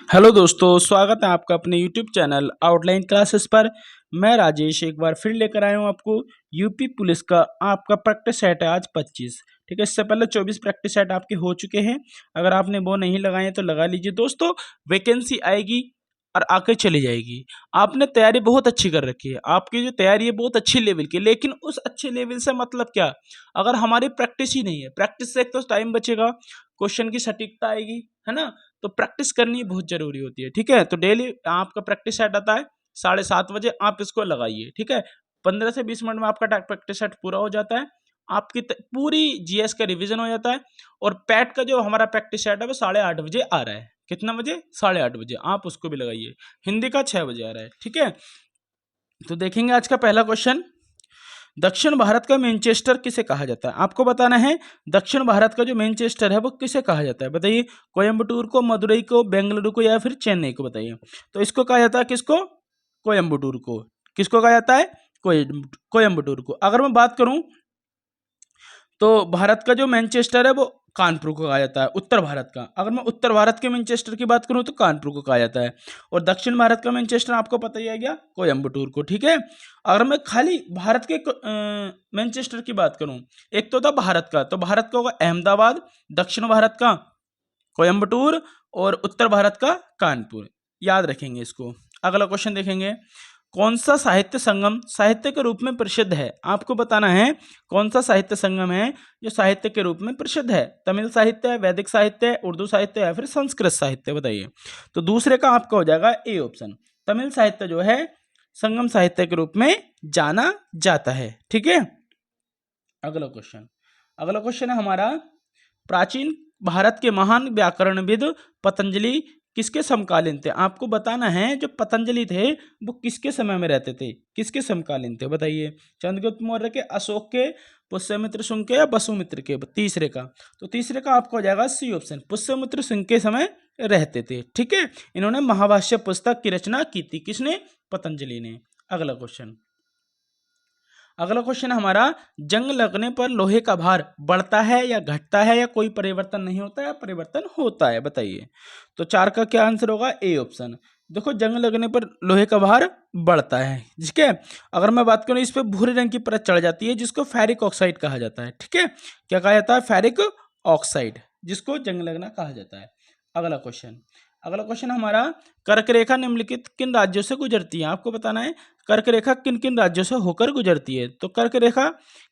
Hello दोस्तों, स्वागत है आपका अपने यूट्यूब चैनल आउटलाइन क्लासेस पर। मैं राजेश एक बार फिर लेकर आया हूँ आपको यूपी पुलिस का आपका प्रैक्टिस सेट है आज 25। ठीक है, इससे पहले 24 प्रैक्टिस सेट आपके हो चुके हैं। अगर आपने वो नहीं लगाए तो लगा लीजिए दोस्तों। वैकेंसी आएगी और आके चली जाएगी। आपने तैयारी बहुत अच्छी कर रखी है, आपकी जो तैयारी है बहुत अच्छी लेवल की, लेकिन उस अच्छे लेवल से मतलब क्या, अगर हमारी प्रैक्टिस ही नहीं है। प्रैक्टिस से एक तो टाइम बचेगा, क्वेश्चन की सटीकता आएगी, है ना। तो प्रैक्टिस करनी बहुत जरूरी होती है। ठीक है, तो डेली आपका प्रैक्टिस सेट आता है 7:30 बजे, आप इसको लगाइए। ठीक है, 15 से 20 मिनट में आपका प्रैक्टिस सेट पूरा हो जाता है। आपकी पूरी जीएस का रिवीजन हो जाता है। और पैट का जो हमारा प्रैक्टिस सेट है वो 8:30 बजे आ रहा है। कितना बजे? 8:30 बजे। आप उसको भी लगाइए। हिंदी का 6 बजे आ रहा है। ठीक है, तो देखेंगे आज का पहला क्वेश्चन। दक्षिण भारत का मैनचेस्टर किसे कहा जाता है? आपको बताना है दक्षिण भारत का जो मैनचेस्टर है वो किसे कहा जाता है, बताइए। कोयम्बटूर को, मदुरई को, बेंगलुरु को या फिर चेन्नई को, बताइए। तो इसको कहा जाता है किसको? कोयम्बटूर को। किसको कहा जाता है? कोयम्बटूर को। अगर मैं बात करूं तो भारत का जो मैनचेस्टर है वो कानपुर को कहा जाता है, उत्तर भारत का। अगर मैं उत्तर भारत के मैनचेस्टर की बात करूं तो कानपुर को कहा जाता है। और दक्षिण भारत का मैनचेस्टर आपको पता ही है गया, कोयम्बटूर को। ठीक है, अगर मैं खाली भारत के मैनचेस्टर की बात करूं, एक तो था भारत का, तो भारत का होगा अहमदाबाद, दक्षिण भारत का कोयम्बटूर और उत्तर भारत का कानपुर। याद रखेंगे इसको। अगला क्वेश्चन देखेंगे। कौन सा साहित्य संगम साहित्य के रूप में प्रसिद्ध है? आपको बताना है कौन सा साहित्य संगम है जो साहित्य के रूप में प्रसिद्ध है। तमिल साहित्य है, वैदिक साहित्य है, उर्दू साहित्य या फिर संस्कृत साहित्य, बताइए। तो दूसरे का आपका हो जाएगा ए ऑप्शन। तमिल साहित्य जो है संगम साहित्य के रूप में जाना जाता है। ठीक है, अगला क्वेश्चन है हमारा। प्राचीन भारत के महान व्याकरणविद पतंजलि किसके समकालीन थे? आपको बताना है जो पतंजलि थे वो किसके समय में रहते थे, किसके समकालीन थे, बताइए। चंद्रगुप्त मौर्य के, अशोक के, पुष्यमित्र शुंग के या वसुमित्र के? तीसरे का। तो तीसरे का आपको हो जाएगा सी ऑप्शन, पुष्यमित्र शुंग के समय रहते थे। ठीक है, इन्होंने महाभाष्य पुस्तक की रचना की थी। किसने? पतंजलि ने। अगला क्वेश्चन है हमारा। जंग लगने पर लोहे का भार बढ़ता है या घटता है या कोई परिवर्तन नहीं होता है या परिवर्तन होता है, बताइए। तो 4 का क्या आंसर होगा? A option. देखो, जंग लगने पर लोहे का भार बढ़ता है। ठीक है, अगर मैं बात करूं इस पे भूरे रंग की परत चढ़ जाती है जिसको फेरिक ऑक्साइड कहा जाता है। ठीक है, क्या कहा जाता है? फेरिक ऑक्साइड, जिसको जंग लगना कहा जाता है। अगला क्वेश्चन हमारा। कर्क रेखा निम्नलिखित किन राज्यों से गुजरती है? आपको बताना है कर्क रेखा किन किन राज्यों से होकर गुजरती है। तो कर्क रेखा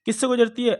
किससे गुजरती है?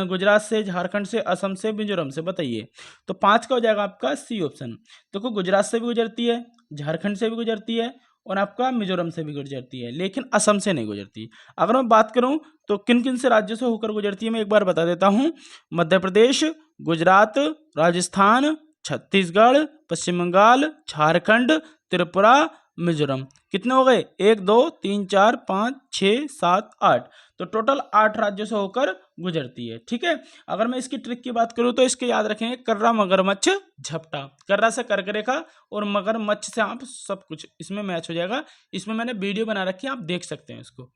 गुजरात से, झारखंड से, असम से, मिजोरम से, बताइए। तो 5 का हो जाएगा आपका सी ऑप्शन। देखो, गुजरात से भी गुजरती है, झारखंड से भी गुजरती है और आपका मिजोरम से भी गुजरती है, लेकिन असम से नहीं गुजरती। अगर मैं बात करूं तो किन किन से राज्यों से होकर गुजरती है मैं एक बार बता देता हूं। मध्य प्रदेश, गुजरात, राजस्थान, छत्तीसगढ़, पश्चिम बंगाल, झारखंड, त्रिपुरा, मिजोरम। कितने हो गए? 1 2 3 4 5 6 7 8। तो टोटल 8 राज्यों से होकर गुजरती है। ठीक है, अगर मैं इसकी ट्रिक की बात करूं तो इसके याद रखेंगे कर्रा, मगरमच्छ, झपटा। कर्रा से कर्क रेखा और मगरमच्छ से आप सब कुछ इसमें मैच हो जाएगा। इसमें मैंने वीडियो बना रखी है, आप देख सकते हैं इसको।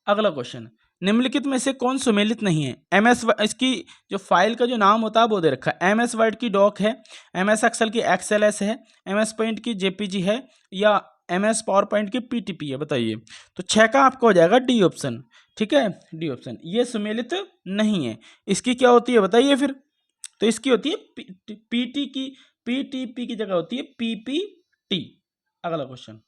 अगला क्वेश्चन। निम्नलिखित में से कौन सुमेलित नहीं है? एमएस, इसकी जो फाइल का जो नाम होता है वो दे रखा है। एमएस वर्ड की डॉक है, एमएस एक्सेल की एक्सएलएस है, एमएस पेंट की जेपीजी है या एमएस पावर पॉइंट की पीटीपी है, बताइए। तो 6 का आपका हो जाएगा डी ऑप्शन। ठीक है, डी ऑप्शन। ये सुमेलित नहीं है। इसकी क्या होती है बताइए फिर? तो इसकी होती है पीटी की, पीटीपी की जगह होती है पीपीटी। अगला क्वेश्चन।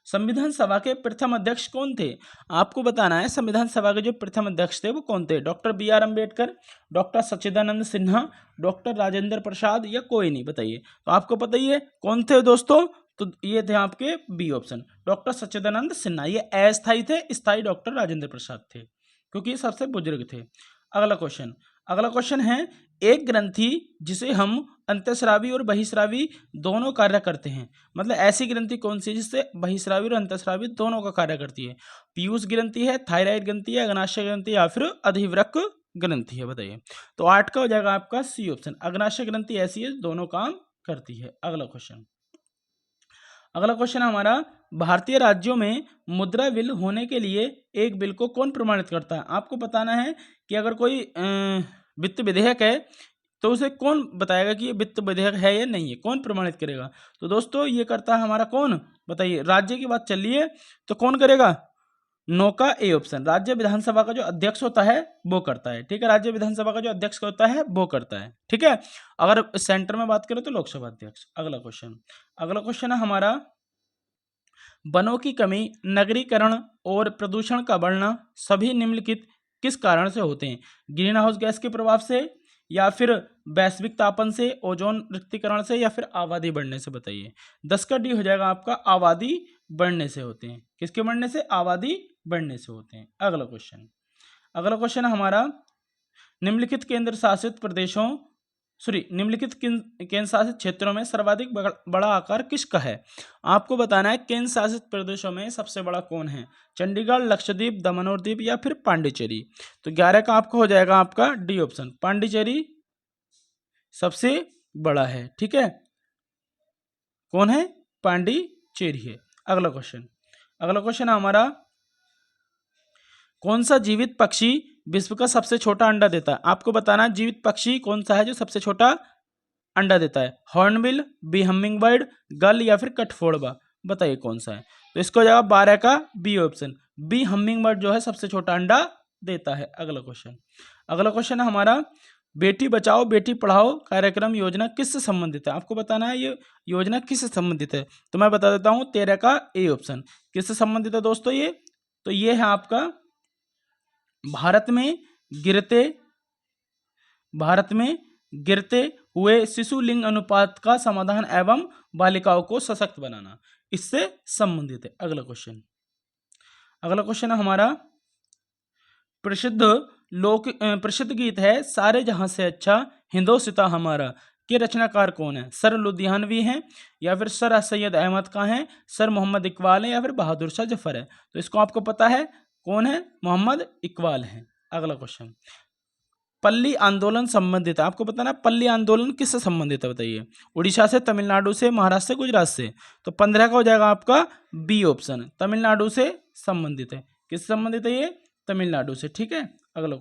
संविधान सभा के प्रथम अध्यक्ष कौन थे? आपको बताना है संविधान सभा के जो प्रथम अध्यक्ष थे वो कौन थे। Doctor B R Ambedkar, doctor Sachchidanand Sinha, doctor Rajendra Prasad या कोई नहीं, बताइए। तो आपको पता ही है कौन थे दोस्तों। तो ये थे आपके B option, doctor Sachchidanand Sinha. ये अस्थायी थे, स्थायी डॉक्टर राजेंद्र प्रसाद थे, क्योंकि ये सबसे बुजुर्ग थे। अगला क्वेश्चन है। एक ग्रंथि जिसे हम अंतःस्रावी और बहिस्रावी दोनों कार्य करते हैं, मतलब ऐसी ग्रंथि कौन सी है जिससे बहिस्रावी और अंतःस्रावी दोनों का कार्य करती है? पीयूष ग्रंथि है, थायराइड ग्रंथि है, अग्नाशय ग्रंथि या फिर अधिवृक्क ग्रंथि है, बताइए। तो 8 का हो जाएगा आपका सी ऑप्शन, अग्नाशय ग्रंथि ऐसी है दोनों काम करती है। अगला क्वेश्चन हमारा। भारतीय राज्यों में मुद्रा बिल होने के लिए एक बिल को कौन प्रमाणित करता है? आपको बताना है कि अगर कोई वित्त विधेयक है तो उसे कौन बताएगा कि ये वित्त विधेयक है या नहीं है, कौन प्रमाणित करेगा? तो दोस्तों ये करता है हमारा कौन, बताइए, राज्य की बात चल रही है तो कौन करेगा? नो का ए ऑप्शन, राज्य विधानसभा का जो अध्यक्ष होता है वो करता है, ठीक है, राज्य विधानसभा का जो अध्यक्ष होता है वो करता है, ठीक है। अगर सेंटर में बात करें तो लोकसभा अध्यक्ष। अगला क्वेश्चन है हमारा, वनों की कमी, नगरीकरण और प्रदूषण का बढ़ना सभी निम्नलिखित किस कारण से होते हैं? ग्रीन हाउस गैस के प्रभाव से, या फिर वैश्विक तापन से, ओजोन रिक्तीकरण से, या फिर आबादी बढ़ने से? बताइए। 10 का डी हो जाएगा आपका, आबादी बढ़ने से होते हैं। किसके बढ़ने से? आबादी बढ़ने से होते हैं। अगला क्वेश्चन है हमारा, निम्नलिखित केंद्र शासित प्रदेशों निम्नलिखित केंद्र शासित क्षेत्रों में सर्वाधिक बड़ा आकार किसका है? आपको बताना है केंद्र शासित प्रदेशों में सबसे बड़ा कौन है, चंडीगढ़, लक्षद्वीप, दमन और दीव, या फिर पांडिचेरी? तो 11 का आपको हो जाएगा आपका डी ऑप्शन, पांडिचेरी सबसे बड़ा है, ठीक है। कौन है? पांडिचेरी है। अगला क्वेश्चन है हमारा, कौन सा जीवित पक्षी विश्व का सबसे छोटा अंडा देता है? आपको बताना जीवित पक्षी कौन सा है जो सबसे छोटा अंडा देता है, हॉर्नबिल, बी हमिंग बर्ड, गल, या फिर कठफोड़वा? बताइए कौन सा है। तो इसको हो जाएगा 12 का B option, B humming bird जो है सबसे छोटा अंडा देता है। अगला क्वेश्चन है हमारा, बेटी बचाओ बेटी पढ़ाओ कार्यक्रम योजना किससे संबंधित है? आपको बताना है ये योजना किससे संबंधित है। तो मैं बता देता हूँ 13 का ए ऑप्शन, किससे संबंधित है दोस्तों ये? तो ये है आपका भारत में गिरते हुए शिशु लिंग अनुपात का समाधान एवं बालिकाओं को सशक्त बनाना, इससे संबंधित है। अगला क्वेश्चन है हमारा, प्रसिद्ध गीत है सारे जहां से अच्छा हिंदोसिता हमारा के रचनाकार कौन है? सर लुधियानवी हैं, या फिर सर सैयद अहमद खां हैं, सर मोहम्मद इकबाल हैं, या फिर बहादुर शाह जफर है? तो इसको आपको पता है कौन है, मोहम्मद इकबाल हैं। अगला क्वेश्चन, पल्ली आंदोलन संबंधित है, आपको बताना पल्ली आंदोलन किससे संबंधित है? बताइए। उड़ीसा से, तमिलनाडु से, महाराष्ट्र से, गुजरात से? तो 15 का हो जाएगा आपका बी ऑप्शन, तमिलनाडु से संबंधित है। किससे संबंधित है ये? तमिलनाडु से, ठीक है। अगला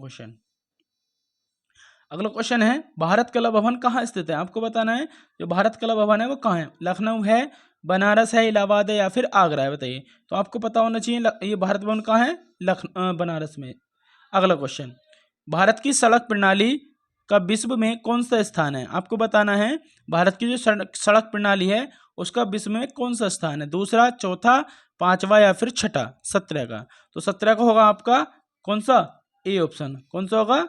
क्वेश्चन है, भारत कला भवन कहाँ स्थित है? आपको बताना है जो भारत कला भवन है वो कहाँ है, लखनऊ है, बनारस है, इलाहाबाद है, या फिर आगरा है? बताइए। तो आपको पता होना चाहिए ये भारत भवन कहाँ है, बनारस में। अगला क्वेश्चन, भारत की सड़क प्रणाली का विश्व में कौन सा स्थान है? आपको बताना है भारत की जो सड़क प्रणाली है उसका विश्व में कौन सा स्थान है, दूसरा, चौथा, पांचवा, या फिर छठा? 17 का। तो 17 का होगा आपका कौन सा? A option. कौन सा होगा?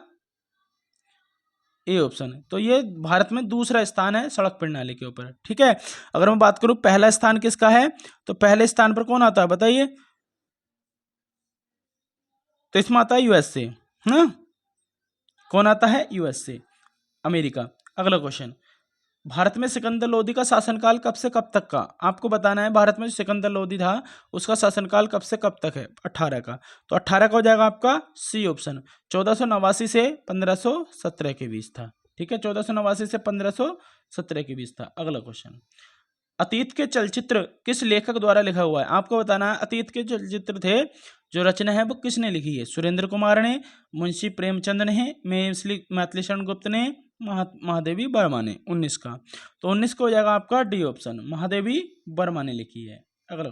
A option. तो ये भारत में दूसरा स्थान है सड़क प्रणाली के ऊपर, ठीक है। अगर मैं बात करूं पहला स्थान किसका है, तो पहले स्थान पर कौन आता है बताइए? तो इसमें आता है यूएसए, है ना। कौन आता है? USA, America. अगला क्वेश्चन, भारत में सिकंदर लोदी का शासनकाल कब से कब तक का? आपको बताना है भारत में जो सिकंदर लोदी था उसका शासनकाल कब से कब तक है? 18 का। तो 18 का हो जाएगा आपका सी ऑप्शन, 1489 से 1517 के बीच था, ठीक है। 1489 से 1517 के बीच था। अगला क्वेश्चन, अतीत के चलचित्र किस लेखक द्वारा लिखा हुआ है? आपको बताना है अतीत के चलचित्र थे जो रचना है वो किसने लिखी है? सुरेंद्र कुमार ने, मुंशी प्रेमचंद ने, मैथिली शरण गुप्त ने, महादेवी वर्मा ने? 19 का। तो 19 को हो जाएगा आपका डी ऑप्शन, महादेवी वर्मा ने लिखी है। अगला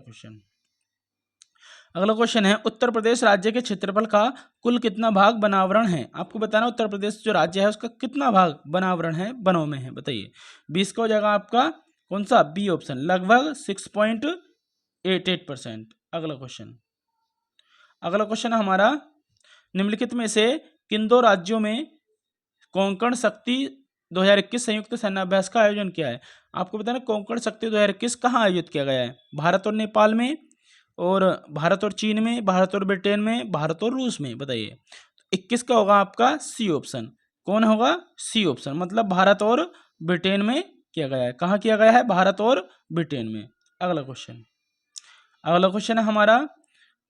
क्वेश्चन है, उत्तर प्रदेश राज्य के क्षेत्रफल का कुल कितना भाग वनावरण है? आपको बताना उत्तर प्रदेश जो राज्य है उसका कितना भाग वनावरण है, वनों में है? बताइए। 20 का हो जाएगा आपका कौन सा? बी ऑप्शन, लगभग 6.88%। अगला क्वेश्चन हमारा, निम्नलिखित में से किन दो राज्यों में कोंकण शक्ति 2021 संयुक्त सैन्याभ्यास का आयोजन किया है? आपको बताना कोंकण शक्ति 2021 कहाँ आयोजित किया गया है? भारत और नेपाल में, और भारत और चीन में, भारत और ब्रिटेन में, भारत और रूस में? बताइए। 21 का होगा आपका सी ऑप्शन। कौन होगा? सी ऑप्शन, मतलब भारत और ब्रिटेन में किया गया है। कहाँ किया गया है? भारत और ब्रिटेन में। अगला क्वेश्चन है हमारा,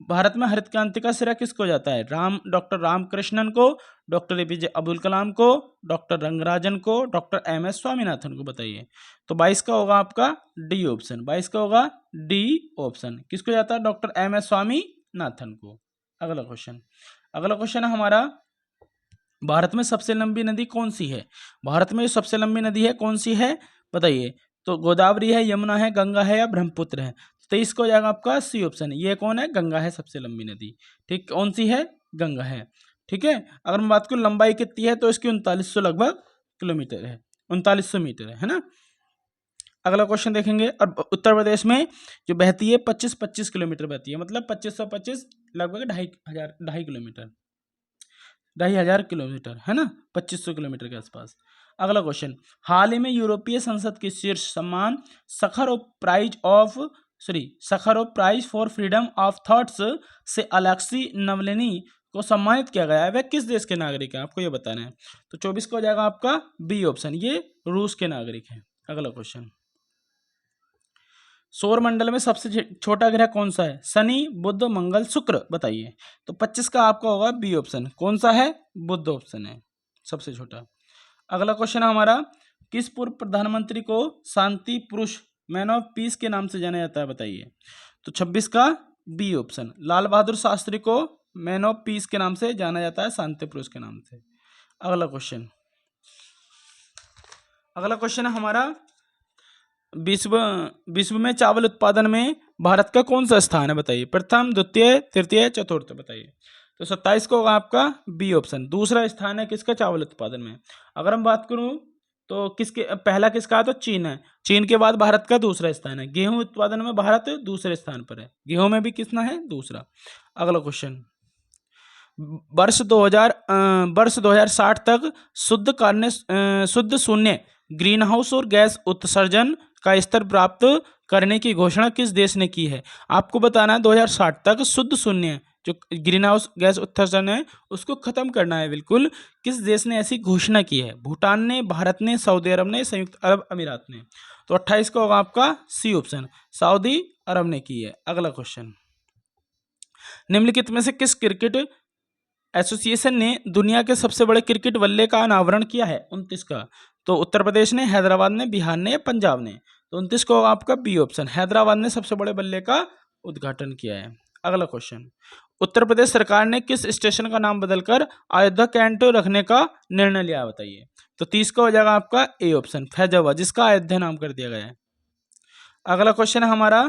भारत में हरित क्रांति का श्रेय किसको जाता है? डॉक्टर रामकृष्णन को, डॉक्टर एपीजे अब्दुल कलाम को, डॉक्टर रंगराजन को, डॉक्टर एमएस स्वामीनाथन को? बताइए। तो 22 का होगा आपका डी ऑप्शन, 22 का होगा डी ऑप्शन। किसको जाता है? डॉक्टर एमएस स्वामीनाथन को। अगला क्वेश्चन है हमारा, भारत में सबसे लंबी नदी कौन सी है? भारत में सबसे लंबी नदी है कौन सी है बताइए? तो गोदावरी है, यमुना है, गंगा है या ब्रह्मपुत्र है? 23 को हो जाएगा आपका सी ऑप्शन। ये कौन है? गंगा है सबसे लंबी नदी। ठीक, कौन सी है? गंगा है। ठीक है, अगर मैं बात करूँ लंबाई कितनी है तो इसकी 3900 लगभग किलोमीटर है, 3900 मीटर है ना। अगला क्वेश्चन देखेंगे। और उत्तर प्रदेश में जो बहती है 25-25 किलोमीटर बहती है, मतलब 2525 लगभग 2,500 किलोमीटर, 2,500 किलोमीटर है ना, 2500 किलोमीटर के आसपास। अगला क्वेश्चन, हाल ही में यूरोपीय संसद के शीर्ष सम्मान Sakharov prize for freedom of thoughts से अलेक्सी नवलिनी को सम्मानित किया गया है। वह किस देश के नागरिक हैं? आपको ये बताना है। तो 24 का हो जाएगा आपका बी ऑप्शन, ये रूस के नागरिक हैं। अगला क्वेश्चन, सौर मंडल में सबसे छोटा ग्रह कौन सा है? शनि, बुध, मंगल, शुक्र, बताइए। तो 25 का आपका होगा बी ऑप्शन। कौन सा है? बुध ऑप्शन है सबसे छोटा। अगला क्वेश्चन है हमारा, किस पूर्व प्रधानमंत्री को शांति पुरुष मैन ऑफ पीस के नाम से जाना जाता है? बताइए। तो 26 का बी ऑप्शन, लाल बहादुर शास्त्री को मैन ऑफ पीस के नाम से जाना जाता है, शांति पुरुष के नाम से। अगला क्वेश्चन है हमारा, विश्व में चावल उत्पादन में भारत का कौन सा स्थान है? बताइए। प्रथम, द्वितीय, तृतीय, चतुर्थ, बताइए। तो 27 को होगा आपका बी ऑप्शन, दूसरा स्थान है किसका? चावल उत्पादन में। अगर हम बात करूं तो किसके पहला किसका? तो चीन है। चीन के बाद भारत का दूसरा स्थान है। गेहूं उत्पादन में भारत दूसरे स्थान पर है। गेहूं में भी कितना है? दूसरा। अगला क्वेश्चन, वर्ष 2060 तक शुद्ध शून्य ग्रीन हाउस और गैस उत्सर्जन का स्तर प्राप्त करने की घोषणा किस देश ने की है? आपको बताना है 2060 तक शुद्ध शून्य जो ग्रीन हाउस गैस उत्सर्जन है उसको खत्म करना है बिल्कुल। किस देश ने ऐसी घोषणा की है? भूटान ने, भारत ने, सऊदी अरब ने, संयुक्त अरब अमीरात ने। तो 28 का होगा आपका सी ऑप्शन, सऊदी अरब ने की है। अगला क्वेश्चन, निम्नलिखित में से किस क्रिकेट एसोसिएशन ने दुनिया के सबसे बड़े क्रिकेट बल्ले का अनावरण किया है? 29 का। तो उत्तर प्रदेश ने, हैदराबाद ने, बिहार ने या पंजाब ने? तो 29 को आपका बी ऑप्शन, हैदराबाद ने सबसे बड़े बल्ले का उद्घाटन किया है। अगला क्वेश्चन, उत्तर प्रदेश सरकार ने किस स्टेशन का नाम बदलकर अयोध्या कैंट रखने का निर्णय लिया? बताइए। तो 30 का हो जाएगा आपका ए ऑप्शन, फैजाबाद, जिसका अयोध्या नाम कर दिया गया है। अगला क्वेश्चन है हमारा,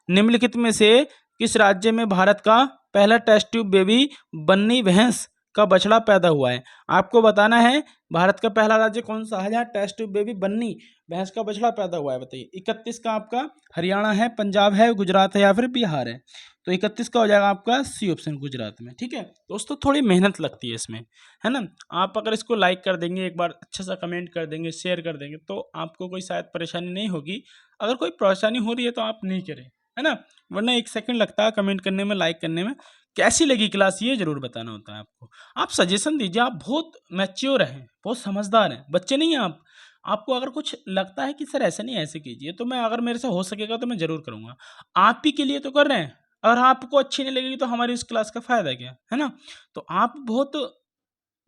निम्नलिखित में से किस राज्य में भारत का पहला टेस्ट ट्यूब बेबी बन्नी भैंस का बछड़ा पैदा हुआ है? आपको बताना है भारत का पहला राज्य कौन सा है जहाँ टेस्ट ट्यूब बेबी बन्नी भैंस का बछड़ा पैदा हुआ है? बताइए। 31 का आपका हरियाणा है, पंजाब है, गुजरात है या फिर बिहार है? तो 31 का हो जाएगा आपका सी ऑप्शन, गुजरात में। ठीक है दोस्तों, थोड़ी मेहनत लगती है इसमें, है ना। आप अगर इसको लाइक कर देंगे, एक बार अच्छा सा कमेंट कर देंगे, शेयर कर देंगे, तो आपको कोई शायद परेशानी नहीं होगी। अगर कोई परेशानी हो रही है तो आप नहीं करें, है ना, वरना 1 सेकंड लगता है कमेंट करने में, लाइक करने में। कैसी लगी क्लास ये जरूर बताना होता है आपको। आप सजेशन दीजिए, आप बहुत मैच्योर हैं, बहुत समझदार हैं, बच्चे नहीं हैं आप। आपको अगर कुछ लगता है कि सर ऐसे नहीं ऐसे कीजिए, तो मैं अगर मेरे से हो सकेगा तो मैं जरूर करूंगा। आप ही के लिए तो कर रहे हैं। अगर आपको अच्छी नहीं लगेगी तो हमारी इस क्लास का फायदा क्या है ना। तो आप बहुत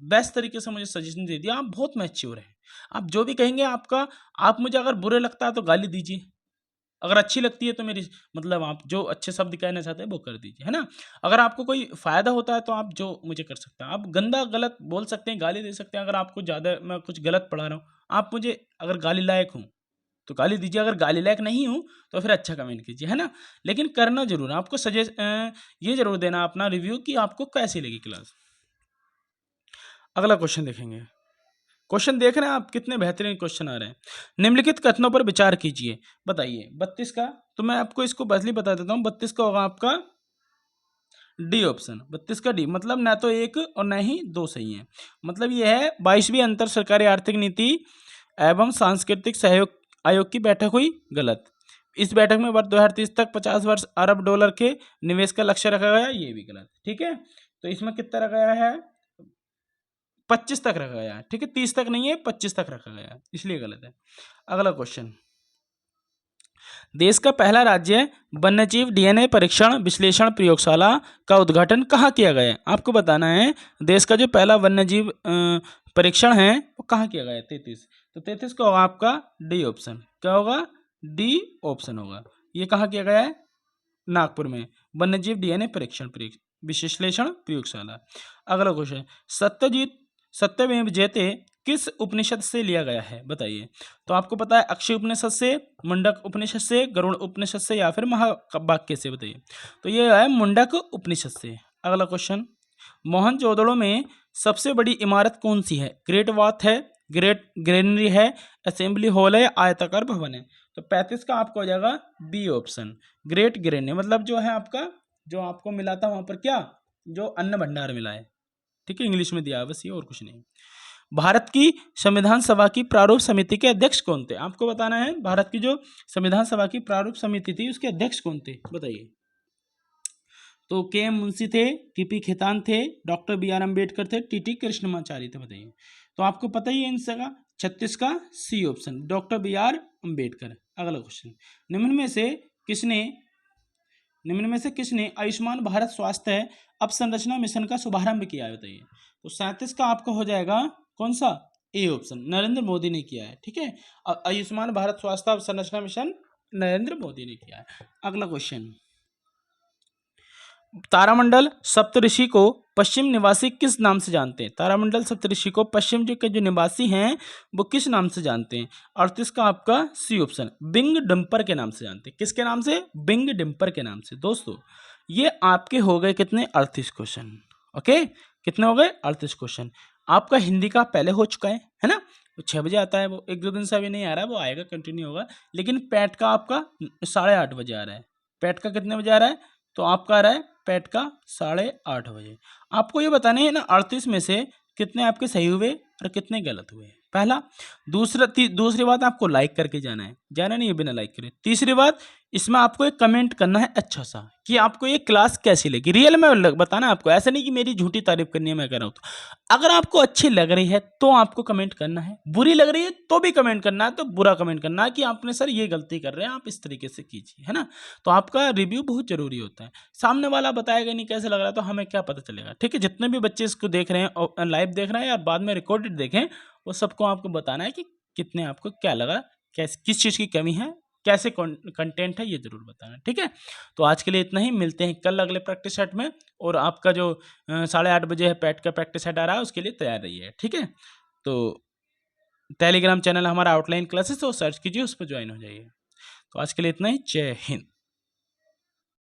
बेस्ट तरीके से मुझे सजेशन दे दिया, आप बहुत मैच्योर हैं। आप जो भी कहेंगे आपका, आप मुझे अगर बुरे लगता है तो गाली दीजिए, अगर अच्छी लगती है तो मेरी मतलब आप जो अच्छे शब्द कहना चाहते हैं वो कर दीजिए, है ना। अगर आपको कोई फ़ायदा होता है तो आप जो मुझे कर सकते हैं, आप गंदा गलत बोल सकते हैं, गाली दे सकते हैं। अगर आपको ज़्यादा मैं कुछ गलत पढ़ा रहा हूँ, आप मुझे अगर गाली लायक हूँ तो गाली दीजिए, अगर गाली लायक नहीं हूँ तो फिर अच्छा कमेंट कीजिए, है ना। लेकिन करना ज़रूर, आपको ये ज़रूर देना अपना रिव्यू कि आपको कैसी लगी क्लास। अगला क्वेश्चन देखेंगे। क्वेश्चन देख रहे हैं आप, कितने बेहतरीन क्वेश्चन आ रहे हैं। निम्नलिखित कथनों पर विचार कीजिए, बताइए। 32 का, तो मैं आपको इसको बदली बता देता हूँ। 32 का होगा आपका डी ऑप्शन, 32 का डी, मतलब ना तो एक और ना ही दो सही है। मतलब ये है 22वीं अंतर सरकारी आर्थिक नीति एवं सांस्कृतिक सहयोग आयोग की बैठक हुई गलत। इस बैठक में वर्ष 2030 तक 50 अरब डॉलर के निवेश का लक्ष्य रखा गया, ये भी गलत। ठीक है, तो इसमें कितना रखा गया है? 25 तक रखा गया है। ठीक है, 30 तक नहीं है, 25 तक रखा गया है, इसलिए गलत है। अगला क्वेश्चन, देश का पहला राज्य वन्यजीव डीएनए परीक्षण विश्लेषण प्रयोगशाला का उद्घाटन कहाँ किया गया है? आपको बताना है देश का जो पहला वन्यजीव परीक्षण है वो कहाँ किया गया है। 33, तो 33 का होगा आपका डी ऑप्शन। क्या होगा? डी ऑप्शन होगा। ये कहाँ किया गया है? नागपुर में, वन्यजीव डीएनए परीक्षण विश्लेषण प्रयोगशाला। अगला क्वेश्चन, सत्यजीत सत्यमेव जयते किस उपनिषद से लिया गया है बताइए। तो आपको पता है अक्षय उपनिषद से, मुंडक उपनिषद से, गरुड़ उपनिषद से या फिर महावाक्य से बताइए। तो ये है मुंडक उपनिषद से। अगला क्वेश्चन, मोहनजोदड़ो में सबसे बड़ी इमारत कौन सी है? ग्रेट वाथ है, ग्रेट ग्रेनरी है, असेंबली हॉल है, आयताकार भवन है। तो 35 का आपको हो जाएगा बी ऑप्शन, ग्रेट ग्रेनरी। मतलब जो है आपका, जो आपको मिला था वहां पर क्या, जो अन्न भंडार मिला है, ठीक है, इंग्लिश में दिया है बस, ये और कुछ नहीं। भारत की संविधान सभा की प्रारूप समिति के अध्यक्ष कौन थे? आपको बताना है भारत की जो संविधान सभा की प्रारूप समिति थी उसके अध्यक्ष कौन थे बताइए। तो के एम मुंशी थे, टीपी खेतान थे, डॉक्टर बी आर अम्बेडकर थे, टीटी कृष्णमाचारी थे बताइए। तो आपको पता ही है इनसे का 36 का C option, doctor B R Ambedkar. अगला क्वेश्चन, निम्न में से किसने आयुष्मान भारत स्वास्थ्य अवसंरचना मिशन का शुभारंभ किया है बताइए। तो 37 का आपका हो जाएगा कौन सा, ए ऑप्शन, नरेंद्र मोदी ने किया है, ठीक है। आयुष्मान भारत स्वास्थ्य अवसंरचना मिशन नरेंद्र मोदी ने किया है। अगला क्वेश्चन, तारामंडल सप्तऋषि को पश्चिम निवासी किस नाम से जानते हैं? तारामंडल सप्तऋषि को पश्चिम के जो निवासी हैं वो किस नाम से जानते हैं? 38 का आपका सी ऑप्शन, बिंग डिम्पर के नाम से जानते हैं। किसके नाम से? बिंग डिम्पर के नाम से। दोस्तों ये आपके हो गए कितने, 38 क्वेश्चन। ओके, कितने हो गए, 38 क्वेश्चन। आपका हिंदी का पहले हो चुका है ना, 6 बजे आता है वो, 1-2 दिन से अभी नहीं आ रहा है, वो आएगा, कंटिन्यू होगा। लेकिन पैट का आपका 8:30 बजे आ रहा है। पैट का कितने बजे आ रहा है? तो आपका आ रहा है पैट का 8:30 बजे। आपको ये बताने हैं ना 38 में से कितने आपके सही हुए और कितने गलत हुए, पहला। दूसरी बात, आपको लाइक करके जाना है, जाना नहीं है बिना लाइक करे। तीसरी बात, इसमें आपको एक कमेंट करना है अच्छा सा, कि आपको ये क्लास कैसी लगी, रियल में बताना है आपको, ऐसा नहीं कि मेरी झूठी तारीफ करनी है मैं कर रहा हूँ। तो अगर आपको अच्छी लग रही है तो आपको कमेंट करना है, बुरी लग रही है तो भी कमेंट करना है, तो बुरा कमेंट करना है कि आपने सर ये गलती कर रहे हैं, आप इस तरीके से कीजिए, है ना। तो आपका रिव्यू बहुत जरूरी होता है। सामने वाला बताएगा नहीं कैसे लग रहा है, तो हमें क्या पता चलेगा, ठीक है। जितने भी बच्चे इसको देख रहे हैं, लाइव देख रहे हैं या बाद में रिकॉर्डेड देखें, वो सबको आपको बताना है कि कितने आपको क्या लगा, किस चीज़ की कमी है, कैसे कंटेंट है, ये जरूर बताना, ठीक है। तो आज के लिए इतना ही, मिलते हैं कल अगले प्रैक्टिस सेट में। और आपका जो 8:30 बजे है पैट का प्रैक्टिस सेट आ रहा है, उसके लिए तैयार रहिए, ठीक है। तो टेलीग्राम चैनल हमारा आउटलाइन क्लासेस, तो सर्च कीजिए, उस पर ज्वाइन हो जाइए। तो आज के लिए इतना ही, जय हिंद।